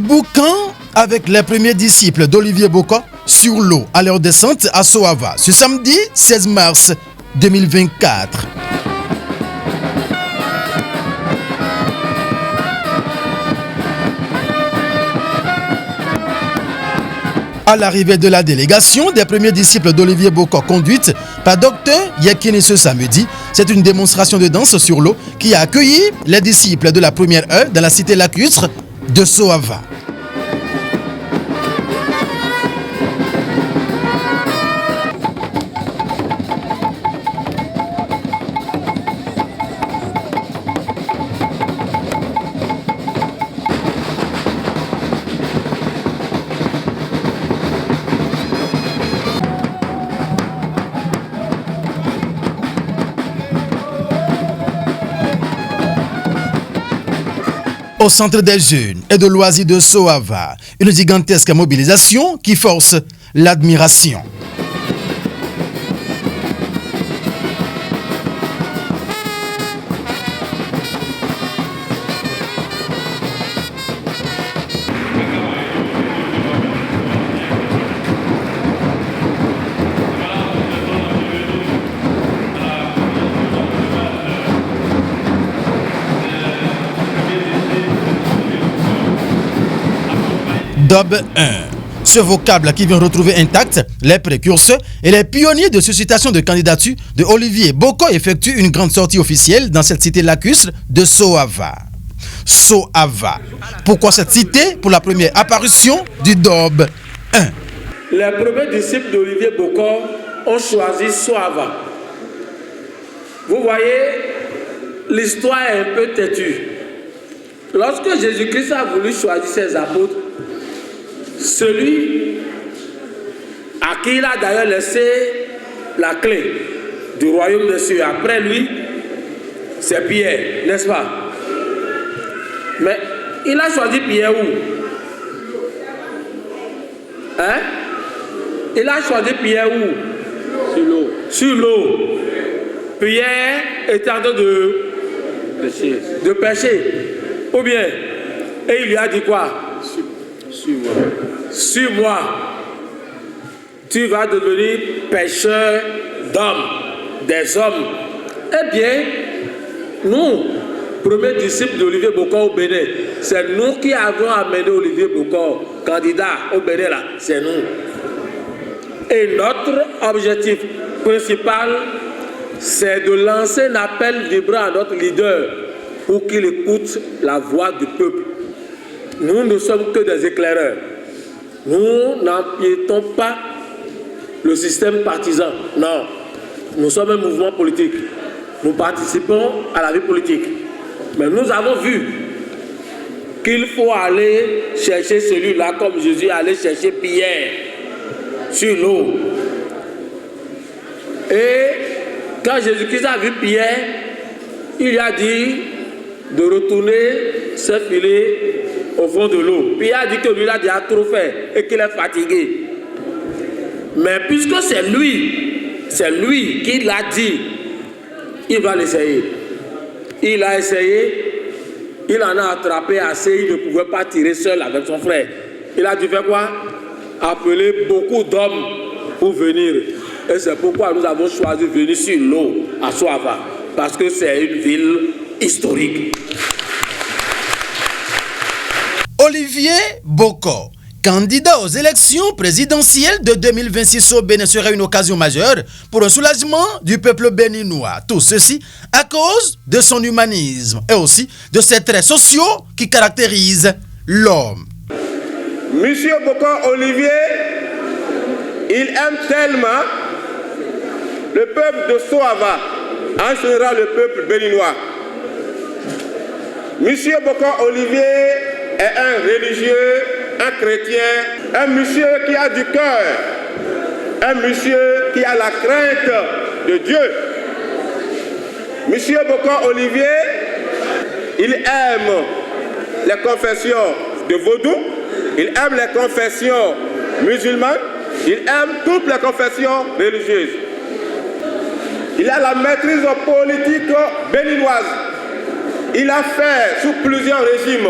boucan avec les premiers disciples d'Olivier Boko sur l'eau à leur descente à Soava ce samedi 16 mars 2024. À l'arrivée de la délégation des premiers disciples d'Olivier Boko conduite par Dr Yekini ce samedi, c'est une démonstration de danse sur l'eau qui a accueilli les disciples de la première heure dans la cité lacustre de Soava. Au centre des jeunes et de loisirs de Soava, une gigantesque mobilisation qui force l'admiration. DOB 1. Ce vocable qui vient retrouver intact les précurseurs et les pionniers de suscitation de candidature de Olivier Boko effectue une grande sortie officielle dans cette cité lacustre de Soava. Soava. Pourquoi cette cité? Pour la première apparition du DOB 1. Les premiers disciples d'Olivier Boko ont choisi Soava. Vous voyez, l'histoire est un peu têtue. Lorsque Jésus-Christ a voulu choisir ses apôtres, celui à qui il a d'ailleurs laissé la clé du royaume des cieux après lui, c'est Pierre, n'est-ce pas? Mais il a choisi Pierre où? Hein? Il a choisi Pierre où? Sur l'eau. Sur l'eau. Pierre était en train de pêcher. Ou bien, et il lui a dit quoi? Suis-moi. Suis-moi. Tu vas devenir pêcheur d'hommes, des hommes. Eh bien, nous, premiers disciples d'Olivier Boko au Bénin, c'est nous qui avons amené Olivier Boko, candidat au Bénin là, c'est nous. Et notre objectif principal, c'est de lancer un appel vibrant à notre leader pour qu'il écoute la voix du peuple. Nous ne sommes que des éclaireurs. Nous n'empiétons pas le système partisan. Non, nous sommes un mouvement politique. Nous participons à la vie politique. Mais nous avons vu qu'il faut aller chercher celui-là comme Jésus allait chercher Pierre sur l'eau. Et quand Jésus-Christ a vu Pierre, il lui a dit de retourner ses filets au fond de l'eau. Pierre a dit que lui, il a déjà trop fait et qu'il est fatigué. Mais puisque c'est lui qui l'a dit, il va l'essayer. Il a essayé, il en a attrapé assez, il ne pouvait pas tirer seul avec son frère. Il a dû faire quoi? Appeler beaucoup d'hommes pour venir. Et c'est pourquoi nous avons choisi de venir sur l'eau à Soava. Parce que c'est une ville historique. Olivier Boko, candidat aux élections présidentielles de 2026 au Bénin, sera une occasion majeure pour un soulagement du peuple béninois. Tout ceci à cause de son humanisme et aussi de ses traits sociaux qui caractérisent l'homme. Monsieur Boko Olivier, il aime tellement le peuple de Soava, en général le peuple béninois. Monsieur Boko Olivier est un religieux, un chrétien, un monsieur qui a du cœur, un monsieur qui a la crainte de Dieu. Monsieur Boko Olivier, il aime les confessions de vaudou, il aime les confessions musulmanes, il aime toutes les confessions religieuses. Il a la maîtrise politique béninoise. Il a fait sous plusieurs régimes.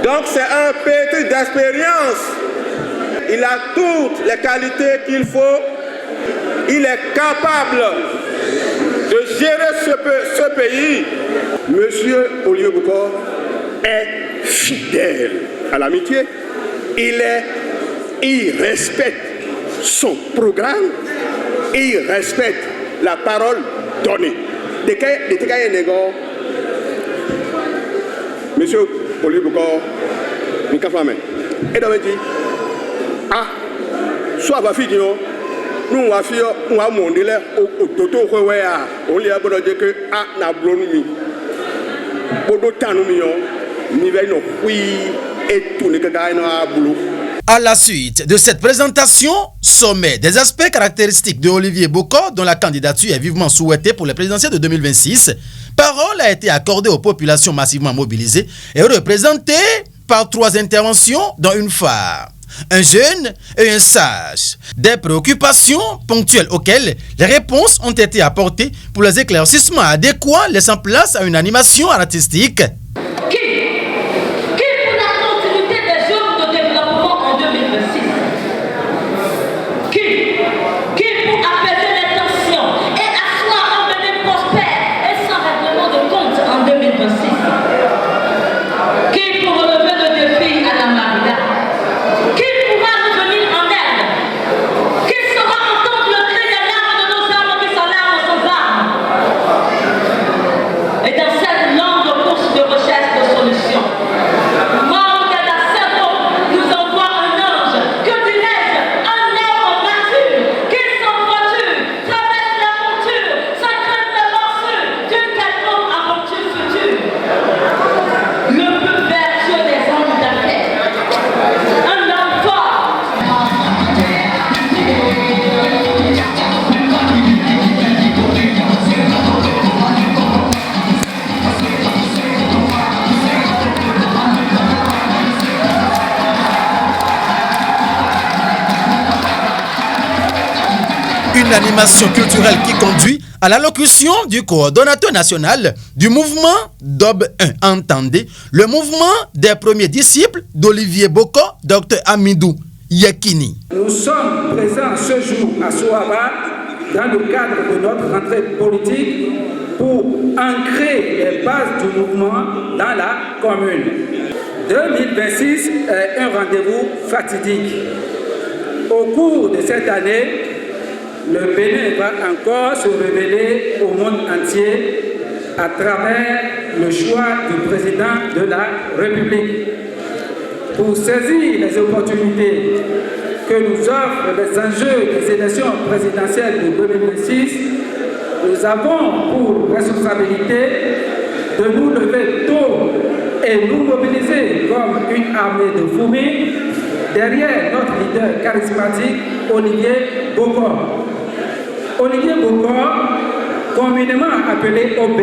Donc c'est un pétri d'expérience. Il a toutes les qualités qu'il faut. Il est capable de gérer ce pays. Monsieur Olivier Bokor est fidèle à l'amitié. Il respecte son programme. Il respecte la parole donnée. Monsieur Olivier Bokor, et donc il dit, ah, soit va finir, nous on va faire, on va monter là au toto on lui a dit que ah na blonmi, bodo tanumi ni va no oui et tout ne kaka na boulot. À la suite de cette présentation, sommet des aspects caractéristiques de Olivier Bokor, dont la candidature est vivement souhaitée pour les présidentielles de 2026, parole a été accordée aux populations massivement mobilisées et représentées par 3 interventions, dont une phare. Un jeune et un sage. Des préoccupations ponctuelles auxquelles les réponses ont été apportées pour les éclaircissements adéquats, laissant place à une animation artistique. Une animation culturelle qui conduit à l'allocution du coordonnateur national du mouvement DOB 1, entendez, le mouvement des premiers disciples d'Olivier Bokor, Dr Amidou Yekini. Nous sommes présents ce jour à Soaba dans le cadre de notre rentrée politique pour ancrer les bases du mouvement dans la commune. 2026 est un rendez-vous fatidique. Au cours de cette année, le Bénin va encore se révéler au monde entier à travers le choix du président de la République. Pour saisir les opportunités que nous offrent les enjeux des élections présidentielles de 2026, nous avons pour responsabilité de nous lever tôt et nous mobiliser comme une armée de fourmis derrière notre leader charismatique Olivier Bokor. Olivier Bokor, communément appelé OB,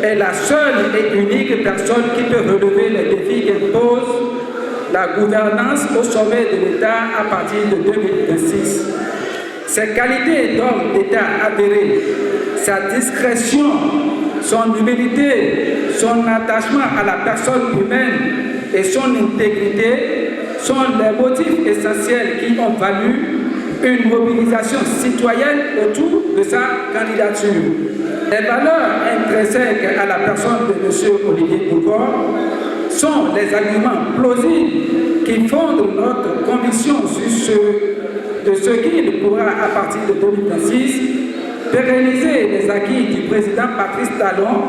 est la seule et unique personne qui peut relever les défis qu'impose la gouvernance au sommet de l'État à partir de 2026. Ses qualités d'homme d'État avéré, sa discrétion, son humilité, son attachement à la personne humaine et son intégrité sont les motifs essentiels qui ont valu une mobilisation citoyenne autour de sa candidature. Les valeurs intrinsèques à la personne de M. Olivier Bokor sont les arguments plausibles qui fondent notre conviction de ce qu'il pourra, à partir de 2026, pérenniser les acquis du président Patrice Talon,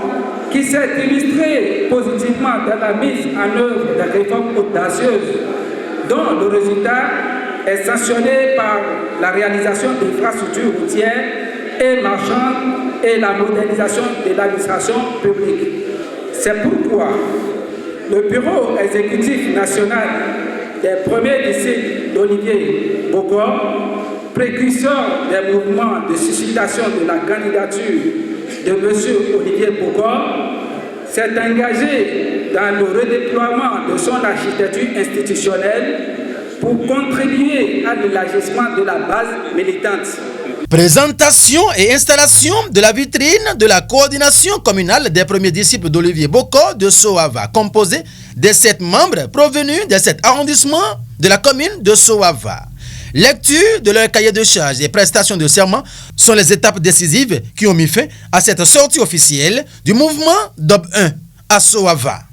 qui s'est illustré positivement dans la mise en œuvre des réformes audacieuses, dont le résultat est sanctionné par la réalisation d'infrastructures routières et marchandes et la modernisation de l'administration publique. C'est pourquoi le Bureau exécutif national des premiers disciples d'Olivier Bokor, précurseur des mouvements de suscitation de la candidature de M. Olivier Bokor, s'est engagé dans le redéploiement de son architecture institutionnelle pour contribuer à l'élargissement de la base militante. Présentation et installation de la vitrine de la coordination communale des premiers disciples d'Olivier Boko de Soava, composée des 7 membres provenus des 7 arrondissements de la commune de Soava. Lecture de leur cahier de charges et prestations de serment sont les étapes décisives qui ont mis fin à cette sortie officielle du mouvement DOB 1 à Soava.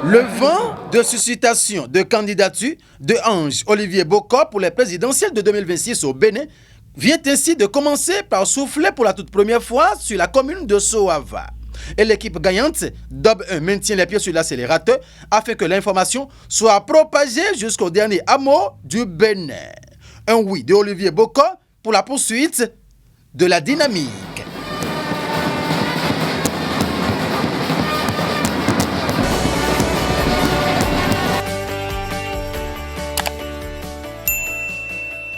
Le vent de suscitation de candidature de Ange Olivier Boko pour les présidentielles de 2026 au Bénin vient ainsi de commencer par souffler pour la toute première fois sur la commune de Soava. Et l'équipe gagnante, DOB 1, maintient les pieds sur l'accélérateur afin que l'information soit propagée jusqu'au dernier hameau du Bénin. Un oui de Olivier Boko pour la poursuite de la dynamique.